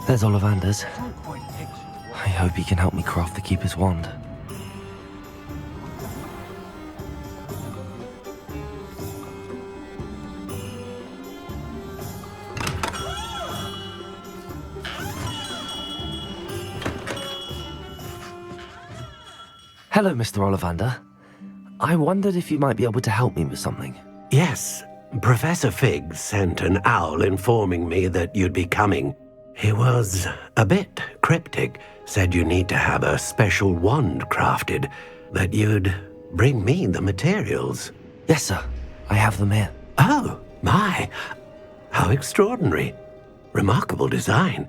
There's Ollivander's. I hope he can help me craft the Keeper's wand. Hello, Mr. Ollivander. I wondered if you might be able to help me with something. Yes, Professor Fig sent an owl informing me that you'd be coming. He was a bit cryptic, said you need to have a special wand crafted, that you'd bring me the materials. Yes, sir. I have them here. Oh, my. How extraordinary. Remarkable design.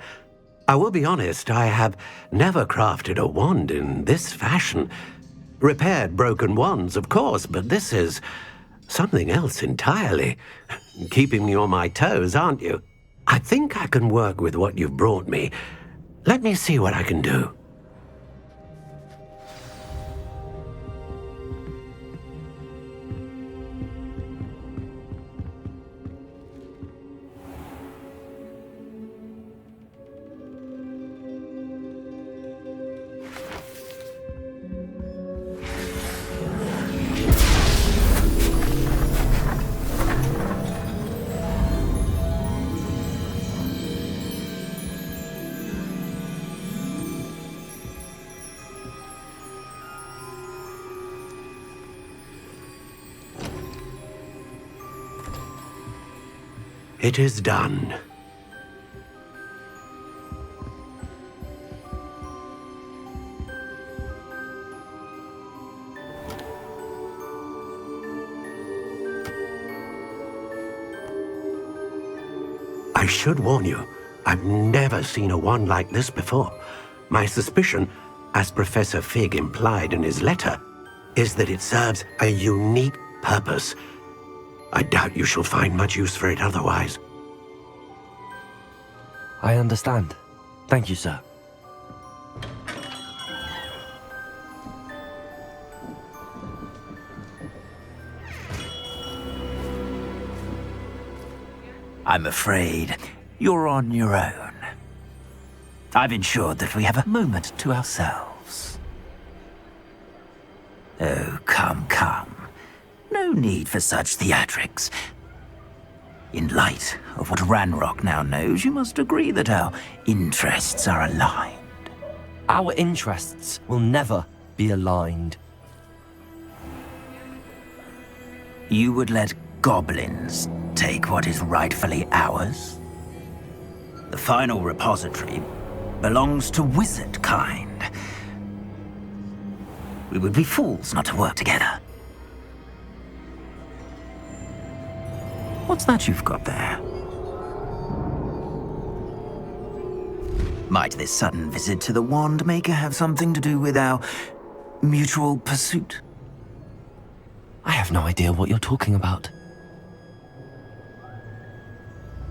I will be honest, I have never crafted a wand in this fashion. Repaired broken wands, of course, but this is something else entirely. Keeping me on my toes, aren't you? I think I can work with what you've brought me. Let me see what I can do. It is done. I should warn you, I've never seen a wand like this before. My suspicion, as Professor Fig implied in his letter, is that it serves a unique purpose. I doubt you shall find much use for it otherwise. I understand. Thank you, sir. I'm afraid you're on your own. I've ensured that we have a moment to ourselves. Oh, come, come. No need for such theatrics. In light of what Ranrock now knows, you must agree that our interests are aligned. Our interests will never be aligned. You would let goblins take what is rightfully ours? The final repository belongs to wizard kind. We would be fools not to work together. What's that you've got there? Might this sudden visit to the Wand Maker have something to do with our mutual pursuit? I have no idea what you're talking about.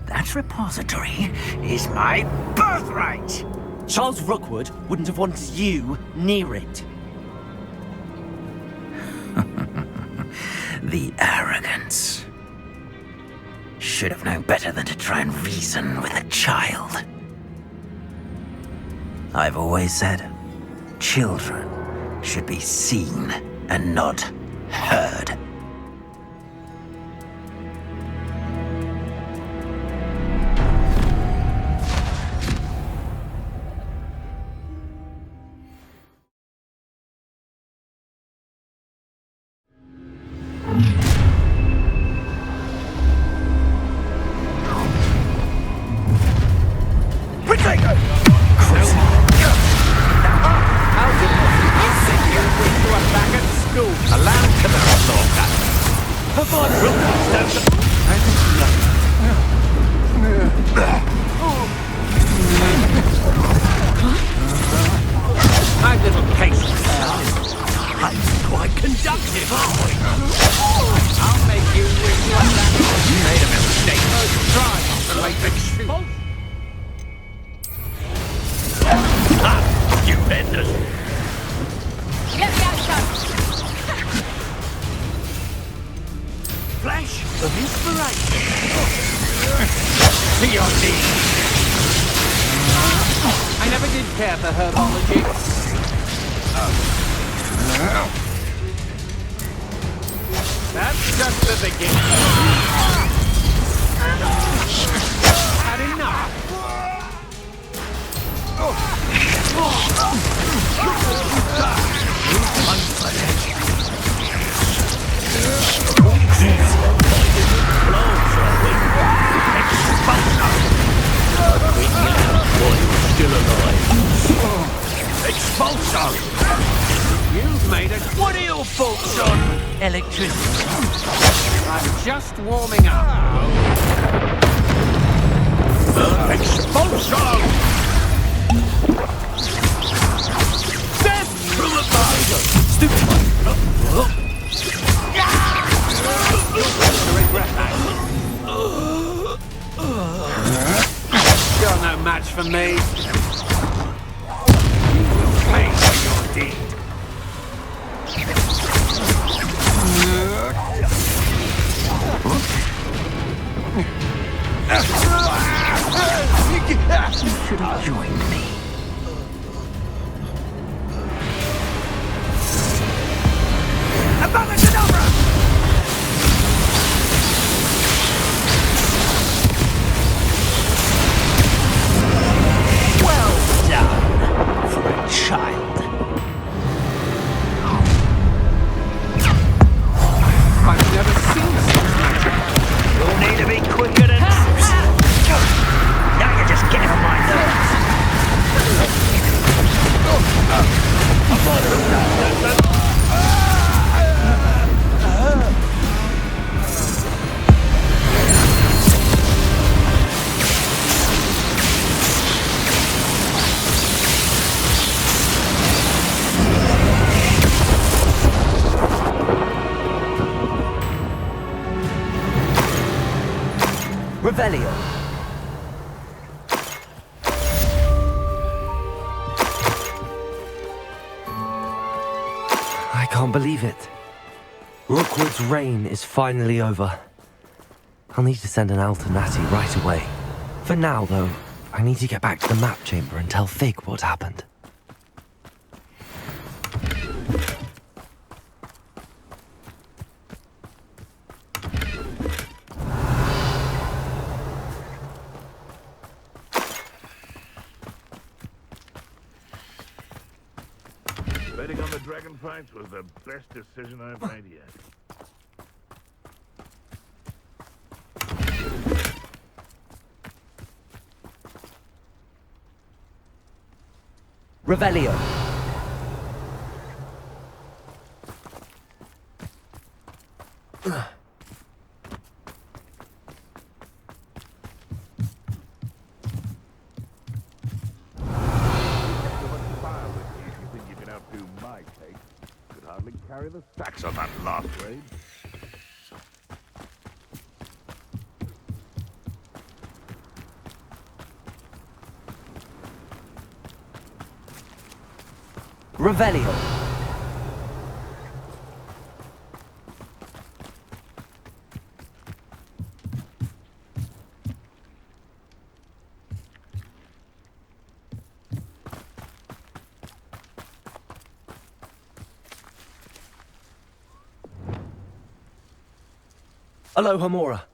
That repository is my birthright! Charles Rookwood wouldn't have wanted you near it. The arrogance. Should have known better than to try and reason with a child. I've always said, children should be seen and not heard. To your knees! I never did care for herbology. That's just the beginning. Had enough. Expulsion! You've made a... What are your thoughts on Electricity. I'm just warming up. expulsion? Death from above! You're no match for me. Pay for your deed. You should have joined me. Well done for a child. I've never seen such magic. You'll need to be quicker than mouse. Now you're just getting on my nerves. Revelio. I can't believe it. Rookwood's reign is finally over. I'll need to send an alternati right away. For now, though, I need to get back to the map chamber and tell Fig what happened. Betting on the dragon fights was the best decision I've made yet. Revelio. You think you can outdo my cake? Could hardly carry the stacks on that last raid. Revelio. Aloha Mora.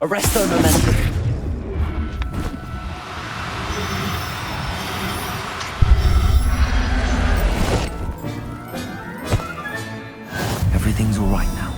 Arresto momentum. Everything's all right now.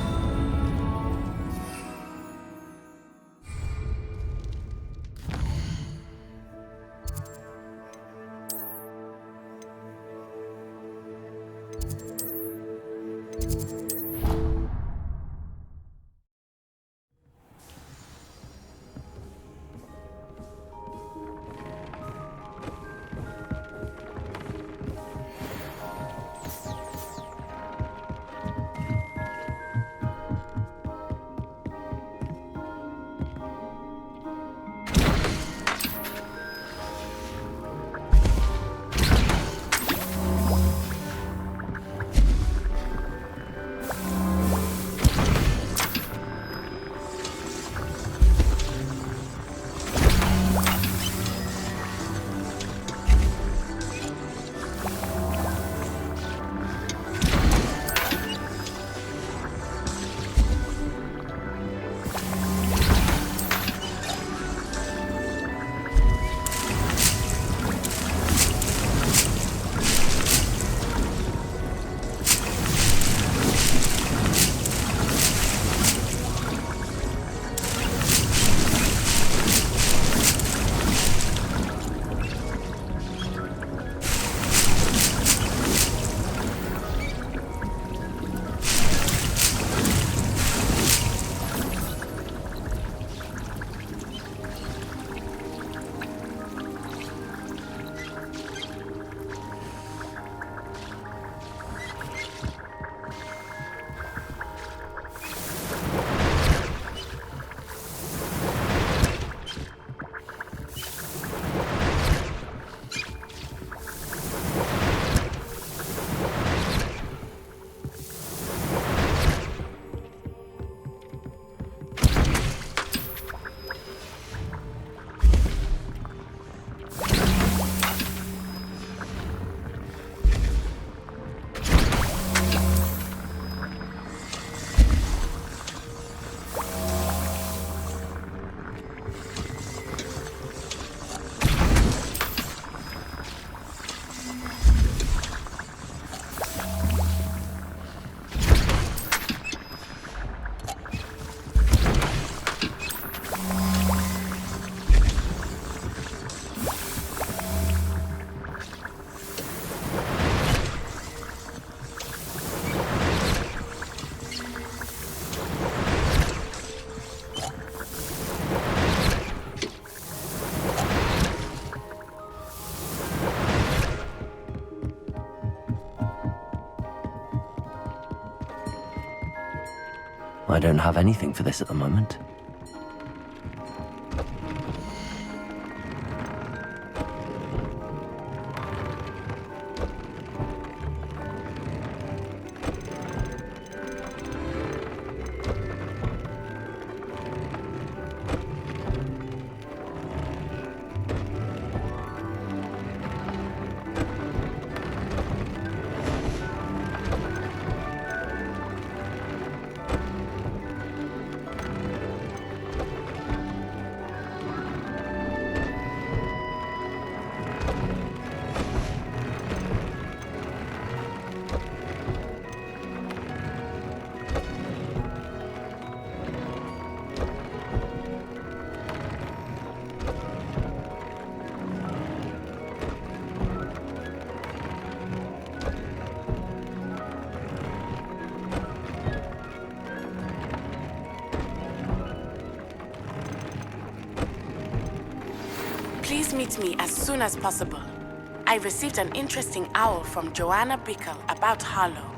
I don't have anything for this at the moment. Please meet me as soon as possible. I received an interesting owl from Joanna Bickle about Harlow.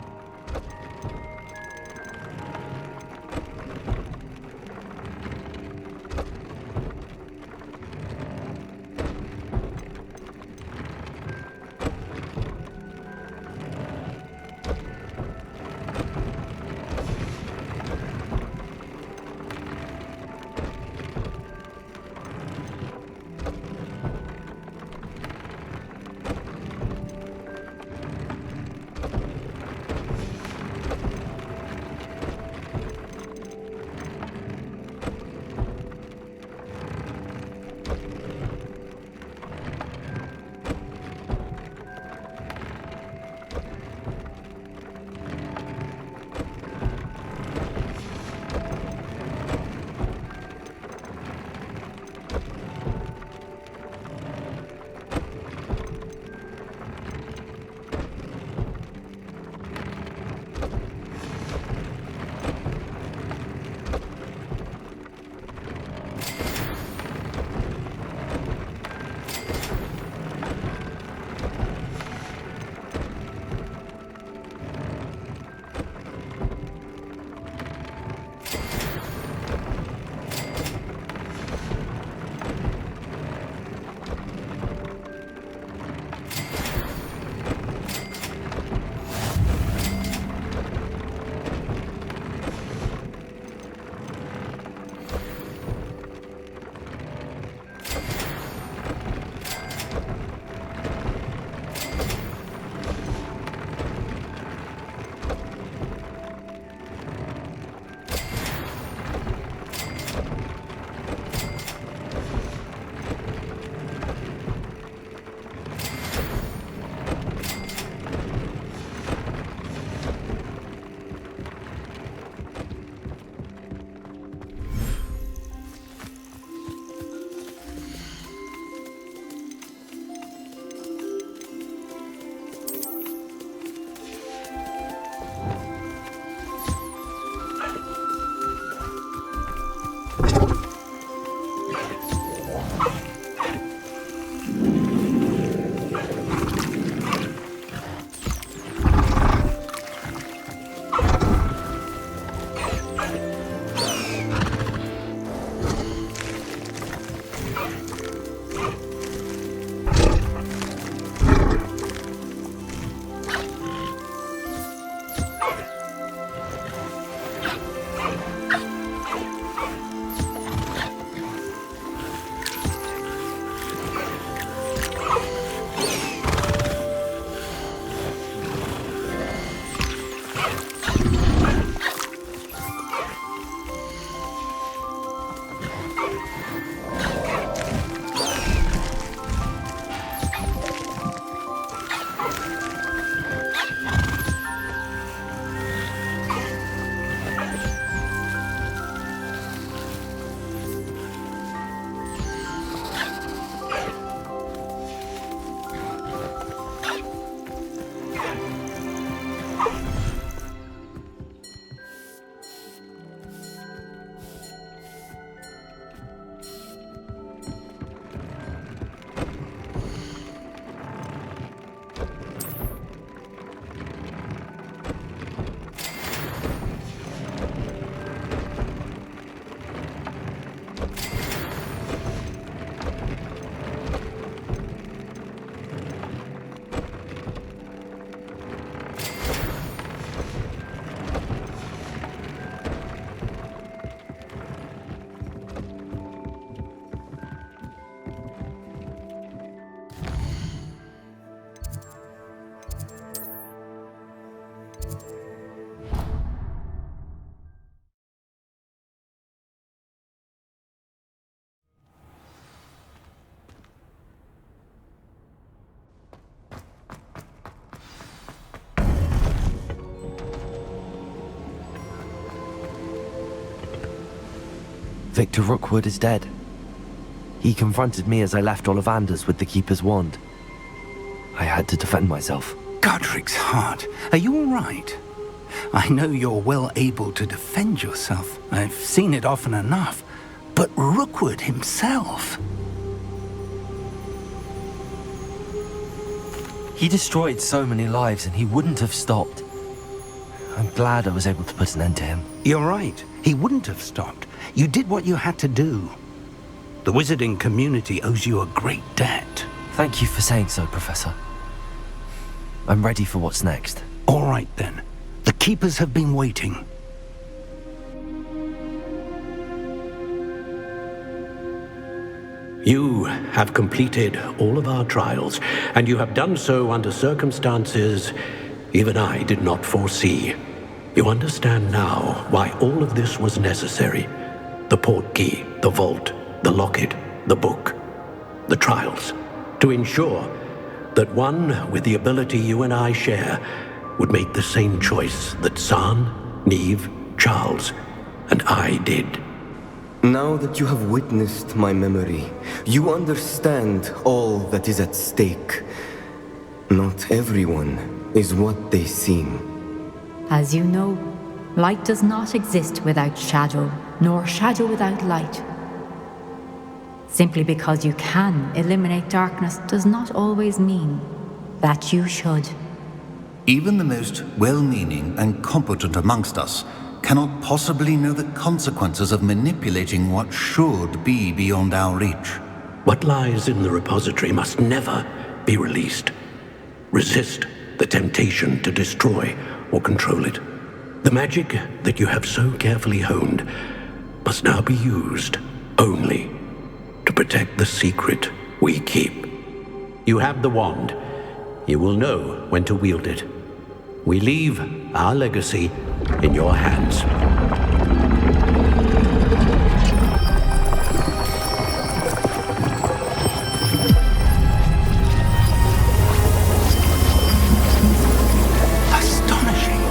Victor Rookwood is dead. He confronted me as I left Ollivander's with the Keeper's wand. I had to defend myself. Godric's heart, are you all right? I know you're well able to defend yourself. I've seen it often enough. But Rookwood himself... He destroyed so many lives and he wouldn't have stopped. I'm glad I was able to put an end to him. You're right. He wouldn't have stopped. You did what you had to do. The wizarding community owes you a great debt. Thank you for saying so, Professor. I'm ready for what's next. All right, then. The Keepers have been waiting. You have completed all of our trials, and you have done so under circumstances even I did not foresee. You understand now why all of this was necessary. The portkey, the vault, the locket, the book, the trials. To ensure that one with the ability you and I share would make the same choice that San, Neve, Charles, and I did. Now that you have witnessed my memory, you understand all that is at stake. Not everyone is what they seem. As you know, light does not exist without shadow, nor shadow without light. Simply because you can eliminate darkness does not always mean that you should. Even the most well-meaning and competent amongst us cannot possibly know the consequences of manipulating what should be beyond our reach. What lies in the repository must never be released. Resist the temptation to destroy or control it. The magic that you have so carefully honed must now be used only to protect the secret we keep. You have the wand. You will know when to wield it. We leave our legacy in your hands. Astonishing.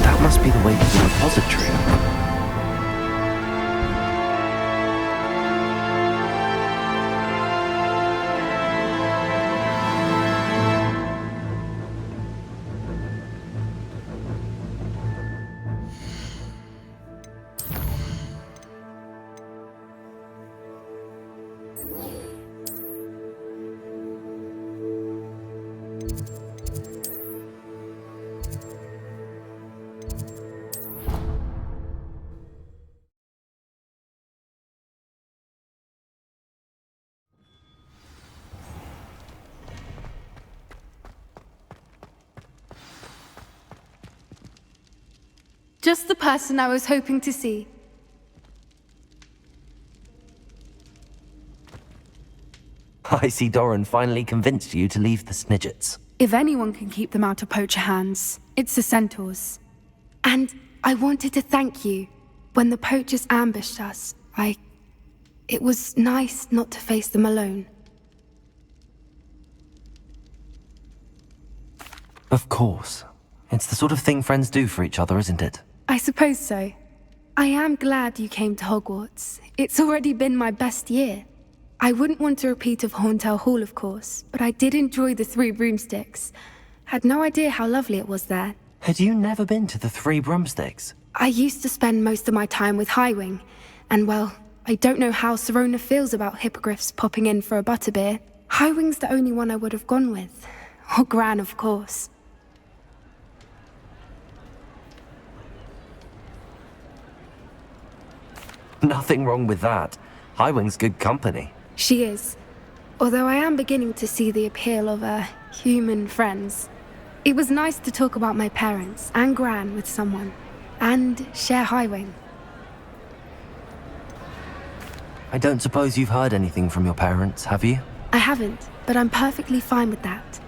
That must be the way to the repository. Just the person I was hoping to see. I see Doran finally convinced you to leave the Snidgets. If anyone can keep them out of poacher hands, it's the centaurs. And I wanted to thank you. When the poachers ambushed us, it was nice not to face them alone. Of course. It's the sort of thing friends do for each other, isn't it? I suppose so. I am glad you came to Hogwarts. It's already been my best year. I wouldn't want a repeat of Horntail Hall, of course, but I did enjoy the Three Broomsticks. Had no idea how lovely it was there. Had you never been to the Three Broomsticks? I used to spend most of my time with Highwing, and well, I don't know how Serona feels about hippogriffs popping in for a butterbeer. Highwing's the only one I would have gone with. Or Gran, of course. Nothing wrong with that. Highwing's good company. She is. Although I am beginning to see the appeal of human friends. It was nice to talk about my parents and Gran with someone. And share Highwing. I don't suppose you've heard anything from your parents, have you? I haven't, but I'm perfectly fine with that.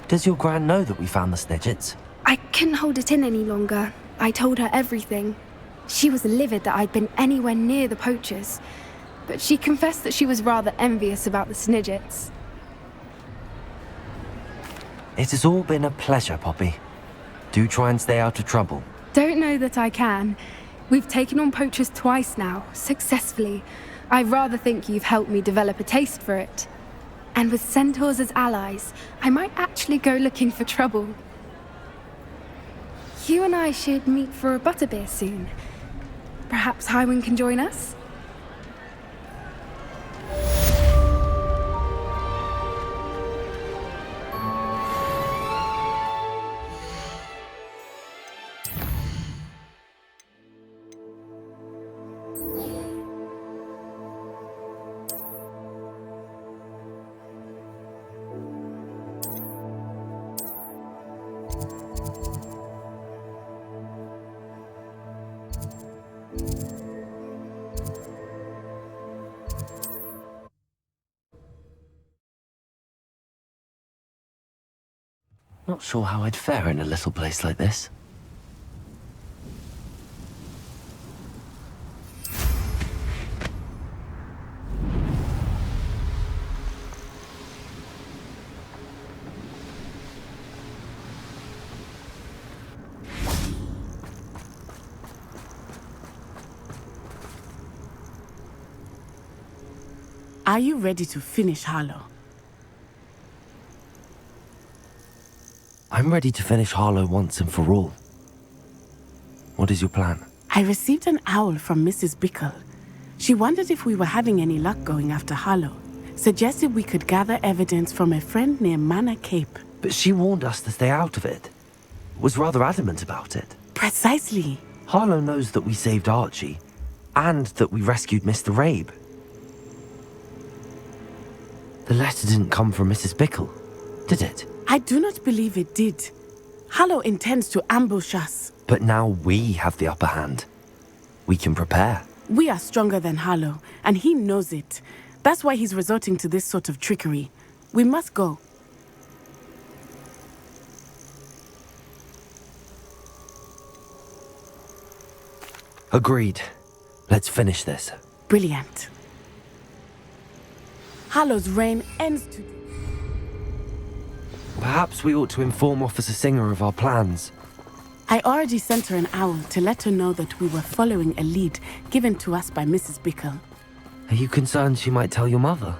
Does your Gran know that we found the Snidgets? I couldn't hold it in any longer. I told her everything. She was livid that I'd been anywhere near the poachers. but she confessed that she was rather envious about the Snidgets. It has all been a pleasure, Poppy. Do try and stay out of trouble. Don't know that I can. We've taken on poachers twice now, successfully. I rather think you've helped me develop a taste for it. And with centaurs as allies, I might actually go looking for trouble. You and I should meet for a butterbeer soon. Perhaps Highwind can join us? Not sure how I'd fare in a little place like this. Are you ready to finish Harlow? I'm ready to finish Harlow once and for all. What is your plan? I received an owl from Mrs. Bickle. She wondered if we were having any luck going after Harlow. Suggested we could gather evidence from a friend near Manor Cape. But she warned us to stay out of it. Was rather adamant about it. Precisely. Harlow knows that we saved Archie, and that we rescued Mr. Rabe. The letter didn't come from Mrs. Bickle, did it? I do not believe it did. Harlow intends to ambush us. But now we have the upper hand. We can prepare. We are stronger than Harlow, and he knows it. That's why he's resorting to this sort of trickery. We must go. Agreed. Let's finish this. Brilliant. Harlow's reign ends today. Perhaps we ought to inform Officer Singer of our plans. I already sent her an owl to let her know that we were following a lead given to us by Mrs. Bickle. Are you concerned she might tell your mother?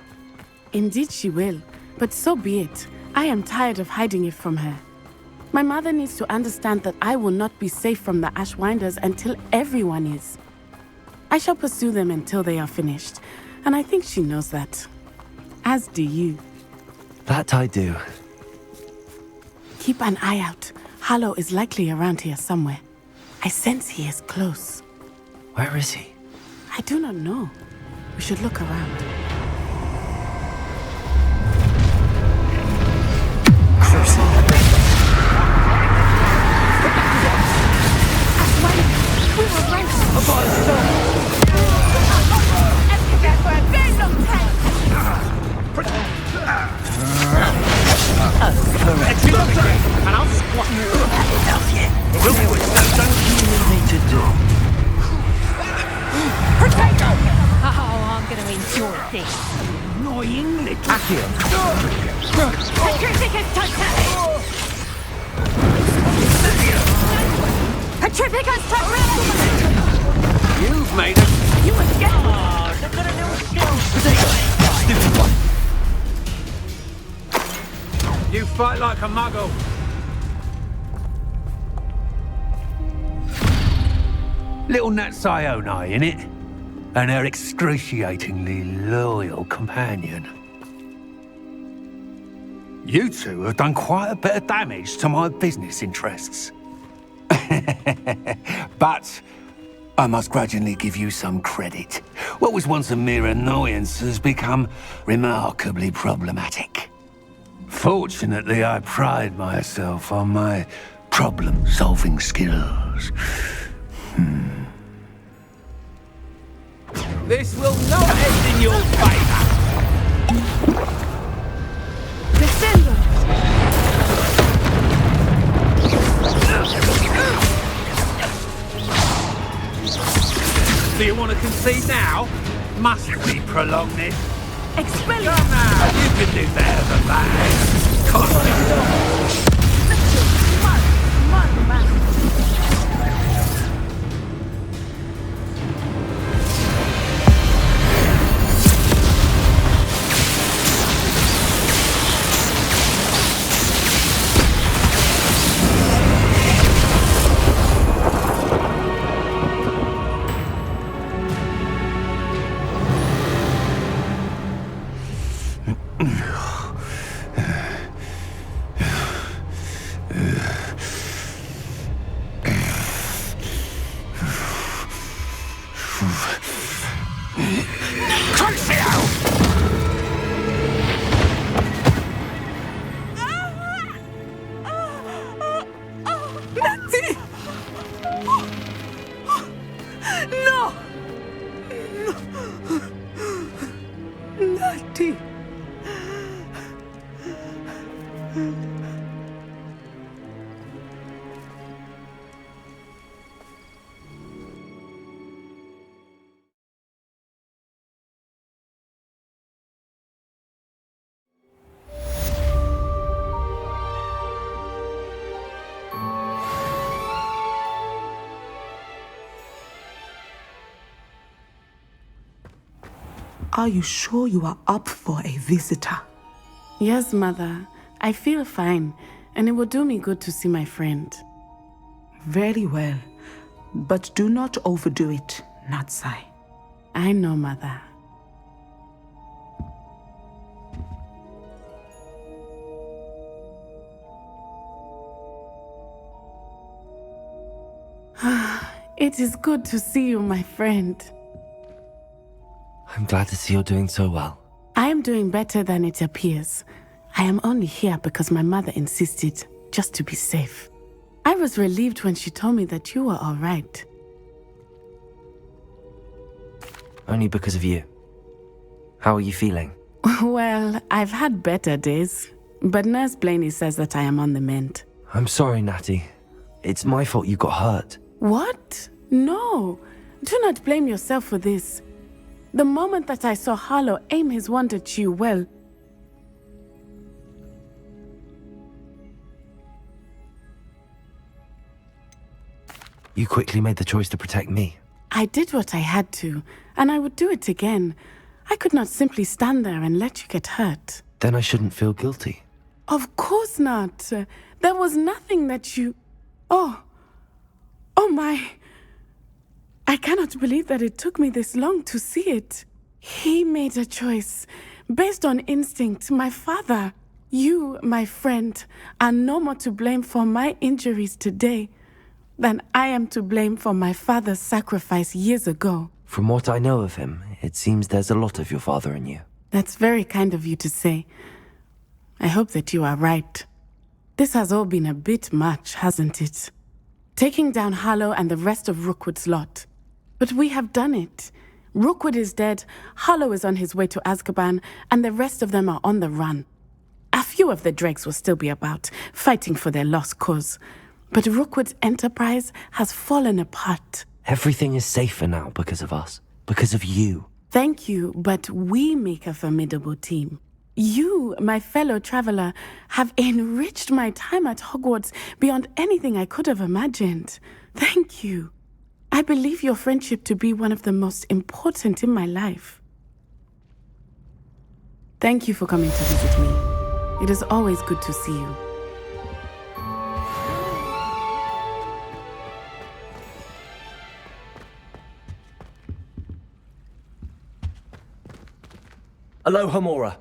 Indeed she will, but so be it. I am tired of hiding it from her. My mother needs to understand that I will not be safe from the Ashwinders until everyone is. I shall pursue them until they are finished, and I think she knows that. As do you. That I do. Keep an eye out. Harlow is likely around here somewhere. I sense he is close. Where is he? I do not know. We should look around. We were right. And I'll squat you. Oh, I'm going to enjoy this. Annoying little Petrificus totalis! Petrificus totalis! You've made it. You would get oh, look at a little Stupid one. You fight like a muggle. Little Nat Sione, innit? And her excruciatingly loyal companion. You two have done quite a bit of damage to my business interests. But I must grudgingly give you some credit. What was once a mere annoyance has become remarkably problematic. Fortunately, I pride myself on my problem-solving skills. This will not end in your favor. Descendo! Do you want to concede now? Must we prolong this? Expel it! Come now, you can do better than that. Cosmic Are you sure you are up for a visitor? Yes, Mother. I feel fine, and it will do me good to see my friend. Very well. But do not overdo it, Natsai. I know, Mother. It is good to see you, my friend. I'm glad to see you're doing so well. I am doing better than it appears. I am only here because my mother insisted, just to be safe. I was relieved when she told me that you were all right. Only because of you. How are you feeling? Well, I've had better days, but Nurse Blaney says that I am on the mend. I'm sorry, Natty. It's my fault you got hurt. What? No. Do not blame yourself for this. The moment that I saw Harlow aim his wand at you, well... You quickly made the choice to protect me. I did what I had to, and I would do it again. I could not simply stand there and let you get hurt. Then I shouldn't feel guilty. Of course not. There was nothing that you... Oh my... I cannot believe that it took me this long to see it. He made a choice based on instinct. My father, you, my friend, are no more to blame for my injuries today than I am to blame for my father's sacrifice years ago. From what I know of him, it seems there's a lot of your father in you. That's very kind of you to say. I hope that you are right. This has all been a bit much, hasn't it? Taking down Harlow and the rest of Rookwood's lot. But we have done it. Rookwood is dead, Harlow is on his way to Azkaban, and the rest of them are on the run. A few of the dregs will still be about, fighting for their lost cause. But Rookwood's enterprise has fallen apart. Everything is safer now because of us. Because of you. Thank you, but we make a formidable team. You, my fellow traveler, have enriched my time at Hogwarts beyond anything I could have imagined. Thank you. I believe your friendship to be one of the most important in my life. Thank you for coming to visit me. It is always good to see you. Aloha, Mora.